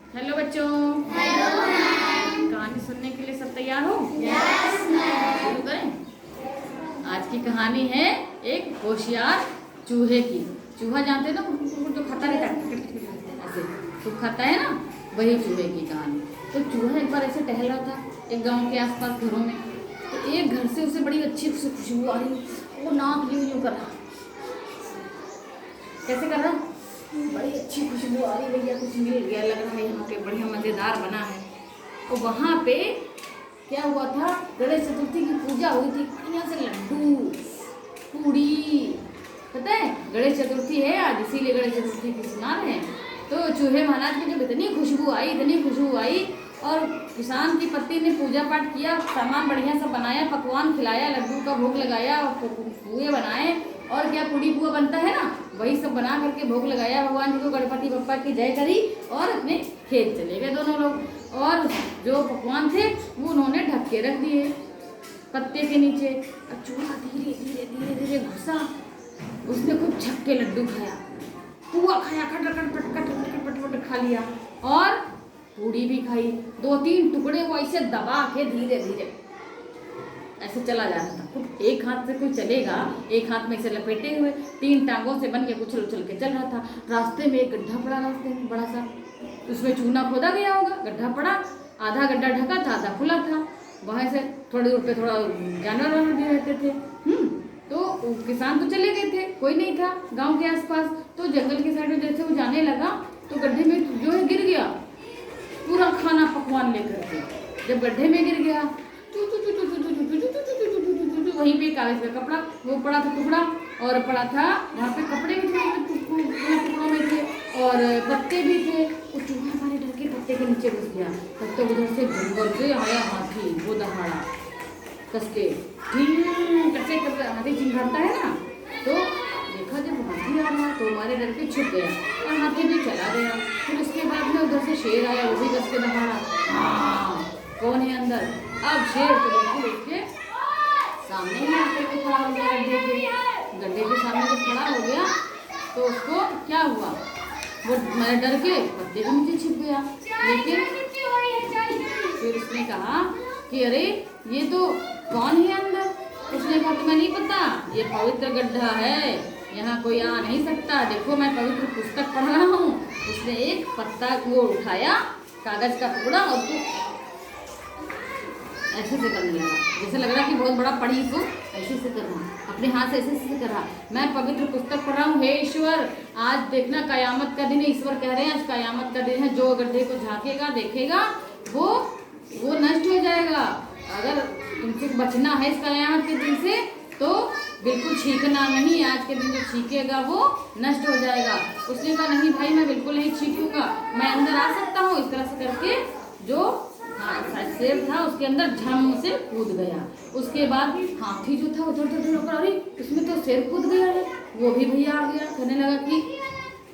Hello बच्चों। Hello ma'am. कहानी सुनने के लिए सब तैयार हो? Yes ma'am. शुरू करें। आज की कहानी है एक होशियार चूहे की। चूहा जानते हैं ना, जो खाता रहता है ऐसे तो खाता है ना, वही चूहे की कहानी। तो चूहा एक बार ऐसे टहल रहा था एक गांव के आसपास घरों में। तो एक घर से उसे बड़ी अच्छी खुशबू आ रही। वो नाक यूं यूं कर रहा। कैसे कर रहा? बड़ी अच्छी खुशबू आ रही, भैया कुछ मिल गया लग रहा है, यहाँ पे बढ़िया मज़ेदार बना है। तो वहाँ पे क्या हुआ था, गणेश चतुर्थी की पूजा हुई थी। बढ़िया से लड्डू पूड़ी, पता है गणेश चतुर्थी है आज, इसीलिए गणेश चतुर्थी की सुना रहे हैं। तो चूहे महाराज की जब इतनी खुशबू आई और किसान की पत्नी ने पूजा पाठ किया, सामान बढ़िया सा बनाया, पकवान खिलाया, लड्डू का भोग लगाया, पुए बनाए और क्या पूड़ी पुआ बनता है ना, वही सब बना करके भोग लगाया भगवान जी को, गणपति बप्पा की जय करी और अपने खेत चले गए दोनों लोग। और जो पकवान थे वो उन्होंने ढक के रख दिए पत्ते के नीचे। अब चूहा धीरे धीरे धीरे धीरे घुसा, उसने खूब छक्के लड्डू खाया, पुआ खाया, खट खट पट खट पट पट खा लिया और पूड़ी भी खाई। 2-3 टुकड़े वो ऐसे दबा के धीरे धीरे ऐसे चला जा रहा था। एक हाथ से कोई चलेगा, एक हाथ में इसे लपेटे हुए, 3 टांगों से बन के उछल उछल के चल रहा था। रास्ते में एक गड्ढा पड़ा, रास्ते में बड़ा सा, उसमें चूना खोदा गया होगा, गड्ढा पड़ा, आधा गड्ढा ढका था, आधा खुला था। वहाँ से थोड़ी दूर पे थोड़ा जानवर वानवर भी रहते थे। तो किसान तो चले गए थे, कोई नहीं था गाँव के आसपास। तो जंगल के साइड में जैसे वो जाने लगा तो गड्ढे में जो है गिर गया पूरा खाना पकवान लेकर के। जब गड्ढे में गिर गया वहीं पे कागज का कपड़ा वो पड़ा था टुकड़ा, और पड़ा था वहाँ पे कपड़े भी टुकड़ों में थे और पत्ते भी थे। वो चूहा हमारे डर के पत्ते के नीचे घुस गया। तब तो उधर से जंगल से आया हाथी, वो दहाड़ा कसके कैसे करते हाथी चिंघाड़ता है ना। तो देखा जब हाथी आ रहा तो हमारे डर के छुप गया और हाथी भी चला गया। फिर उसके बाद में उधर से शेर आया, वो भी कस के दहाड़ा। हाँ, कौन है अंदर? अब शेर तो बिल्कुल उसके सामने ही आकर के खड़ा हो गया, गड्ढे के सामने जब खड़ा हो गया तो उसको क्या हुआ, वो डर के पत्ते के नीचे छिप गया। लेकिन फिर उसने कहा कि अरे ये तो कौन है अंदर? उसने कहा तुम्हें नहीं पता, ये पवित्र गड्ढा है, यहाँ कोई आ नहीं सकता, देखो मैं पवित्र पुस्तक पढ़ रहा हूँ। उसने एक पत्ता को उठाया, कागज का टुकड़ा, और उसको ऐसे से करने लगा, जैसे लग रहा कि बहुत बड़ा पढ़ी तो ऐसे से कर रहा, अपने हाथ से ऐसे कर रहा। मैं पवित्र पुस्तक पढ़ रहा हूँ, हे ईश्वर आज देखना कयामत का दिन है। ईश्वर कह रहे हैं आज कयामत का दिन है, जो गड्ढे को झांकेगा देखेगा वो नष्ट हो जाएगा। अगर तुमसे बचना है इस कयामत के दिन से तो बिल्कुल छींकना नहीं, आज के दिन जो छींकेगा वो नष्ट हो जाएगा। उसने कहा नहीं भाई मैं बिल्कुल नहीं छींकूंगा, मैं अंदर आ सकता हूँ। इस तरह से करके जो शेर था उसके अंदर झम से कूद गया। उसके बाद हाथी जो था उधर उधर, अरे इसमें तो शेर कूद गया है, वो भी भैया आ गया, कहने लगा कि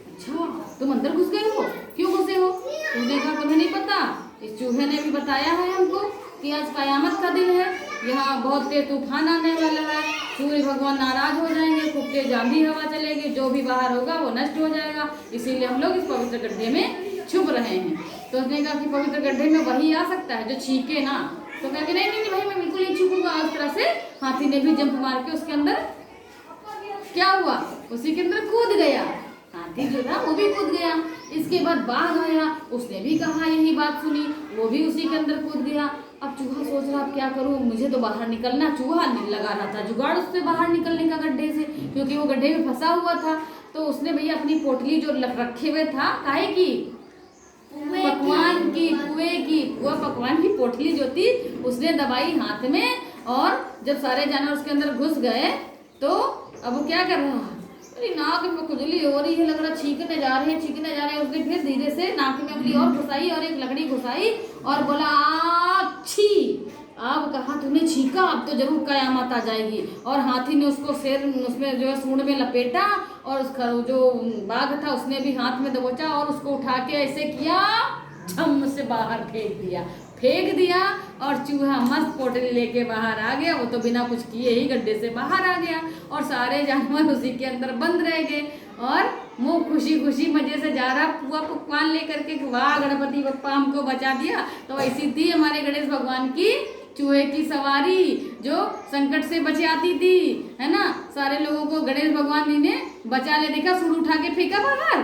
अच्छा तुम अंदर घुस गए हो, क्यों घुसे हो? तुमने कहा तुम्हें नहीं पता, इस चूहे ने भी बताया है हमको कि आज कयामत का दिन है, यहाँ बहुत तेज तूफान आने वाला है, सूर्य भगवान नाराज हो जाएंगे, खूब तेज आंधी हवा चलेगी, जो भी बाहर होगा वो नष्ट हो जाएगा, इसीलिए हम लोग इस पवित्र गड्ढे में छुप रहे हैं। तो उसने कहा कि पवित्र गड्ढे में वही आ सकता है जो छींके ना। तो कहा कि नहीं भाई मैं बिल्कुल नहीं छींकूंगा। उस तरह से हाथी ने भी जंप मार के उसके अंदर क्या हुआ, उसी के अंदर कूद गया। हाथी जो था वो भी कूद गया। इसके बाद बाघ आया, उसने भी कहा यही बात सुनी, वो भी उसी के अंदर कूद गया। अब चूहा सोच रहा अब क्या करूं, मुझे तो बाहर निकलना, चूहा लगा रहा था जुगाड़ उससे बाहर निकलने का गड्ढे से, क्योंकि वो गड्ढे में फंसा हुआ था। तो उसने भैया अपनी पोटली जो रखे हुए था काहे की, पकवान की, पुआ पकवान की पोटली जो थी उसने दबाई हाथ में, और जब सारे जानवर उसके अंदर घुस गए तो अब वो क्या कर रहा है, अरे नाक में खुजली हो रही है, लग रहा छींकने जा रहे हैं। उसने फिर धीरे से नाक में उंगली और घुसाई और एक लकड़ी घुसाई और बोला अच्छी। अब कहा तूने छींका, अब तो जरूर कयामत आ जाएगी। और हाथी ने उसको शेर उसमें जो है सूंड में लपेटा, और उसका जो बाघ था उसने भी हाथ में दबोचा और उसको उठा के ऐसे किया, झम से बाहर फेंक दिया और चूहा मस्त पोटली लेके बाहर आ गया। वो तो बिना कुछ किए ही गड्ढे से बाहर आ गया और सारे जानवर उसी के अंदर बंद रह गए। और वो खुशी खुशी मजे से जा रहा पुआ पकवान लेकर के, वाह गणपति बप्पा हमको बचा दिया। तो ऐसी थी हमारे गणेश भगवान की चूहे की सवारी जो संकट से बचाती थी, है ना। सारे लोगों को गणेश भगवान जी ने बचा ले, देखा सूर उठा के फेंका बाहर,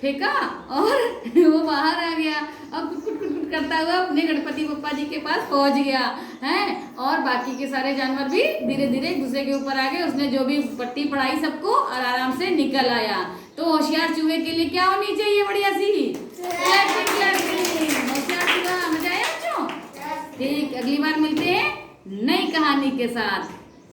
फेंका और वो बाहर आ गया और कुट कुट करता हुआ अपने गणपति बप्पा जी के पास पहुंच गया है। और बाकी के सारे जानवर भी धीरे धीरे एक दूसरे के ऊपर आ गए। उसने जो भी पट्टी पढ़ाई सबको और आराम से निकल आया। तो होशियार चूहे के लिए क्या होनी चाहिए? बढ़िया सी होशियार चूहा। मजा आया बच्चों? ठीक, अगली बार मिलते हैं नई कहानी के साथ।